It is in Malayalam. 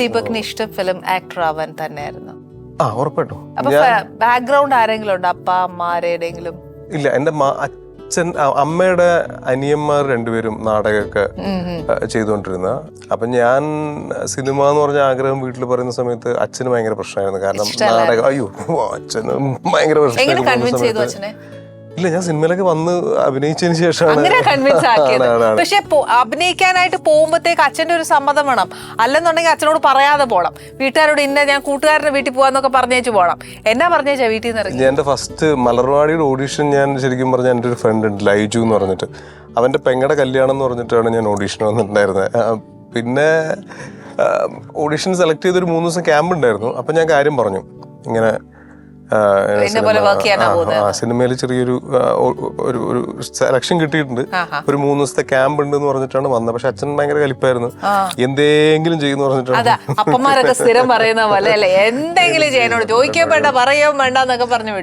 ദീപകിന് ഇഷ്ടം ഫിലിം ആക്ടർ ആവാൻ തന്നെയായിരുന്നു. ഉറപ്പായിട്ടും. അപ്പൊ ബാക്ക്ഗ്രൗണ്ട് ആരെങ്കിലും ഉണ്ട്, അപ്പ അമ്മ ആരുടെയെങ്കിലും? ഇല്ല, എന്റെ അച്ഛൻ അമ്മയുടെ അനിയന്മാർ രണ്ടുപേരും നാടകമൊക്കെ ചെയ്തുകൊണ്ടിരുന്ന. അപ്പൊ ഞാൻ സിനിമ എന്ന് പറഞ്ഞ ആഗ്രഹം വീട്ടിൽ പറയുന്ന സമയത്ത് അച്ഛന് ഭയങ്കര പ്രശ്നമായിരുന്നു. കാരണം നാടകം അച്ഛന് ഭയങ്കര പ്രശ്നമായിരുന്നു. ഇല്ല, ഞാൻ സിനിമയിലൊക്കെ വന്ന് അഭിനയിച്ചതിന് ശേഷമാണ് കൺവിൻസ് ആക്കിയത്. പക്ഷെ അഭിനയിക്കാനായിട്ട് പോകുമ്പോഴത്തേക്ക് അച്ഛന്റെ ഒരു സമ്മതം വേണം. അല്ലെന്നുണ്ടെങ്കിൽ അച്ഛനോട് പറയാതെ പോകണം. വീട്ടുകാരോട് ഇന്ന ഞാൻ കൂട്ടുകാരുടെ വീട്ടിൽ പോകാന്നൊക്കെ പറഞ്ഞേച്ച് പോകണം. എന്നാ പറഞ്ഞേച്ചാ വീട്ടിൽ നിന്ന് ഇറങ്ങി? എന്റെ ഫസ്റ്റ് മലർവാടിയുടെ ഓഡീഷൻ ഞാൻ ശരിക്കും പറഞ്ഞാൽ എൻ്റെ ഒരു ഫ്രണ്ട് ഉണ്ട്, ലൈജു എന്ന് പറഞ്ഞിട്ട്. അവന്റെ പെങ്ങടെ കല്യാണം എന്ന് പറഞ്ഞിട്ടാണ് ഞാൻ ഓഡീഷൻ വന്നിട്ടുണ്ടായിരുന്നത്. പിന്നെ ഓഡീഷൻ സെലക്ട് ചെയ്തൊരു 3 ദിവസം ക്യാമ്പ് ഉണ്ടായിരുന്നു. അപ്പൊ ഞാൻ കാര്യം പറഞ്ഞു, ഇങ്ങനെ സിനിമയിൽ ചെറിയൊരു ഒരു സെലക്ഷൻ കിട്ടിയിട്ടുണ്ട്, ഒരു 3 ദിവസത്തെ ക്യാമ്പ് ഉണ്ട് എന്ന് പറഞ്ഞിട്ടാണ് വന്നത്. പക്ഷെ അച്ഛൻ ഭയങ്കര കലിപ്പായിരുന്നു. എന്തെങ്കിലും ചെയ്യുന്ന പറഞ്ഞിട്ടാണ്. അപ്പന്മാരൊക്കെ സ്ഥിരം പറയുന്ന പോലെ അല്ലെ, എന്തെങ്കിലും ചെയ്യാനോട് ചോദിക്കാൻ വേണ്ട, പറയോ വേണ്ട എന്നൊക്കെ പറഞ്ഞു.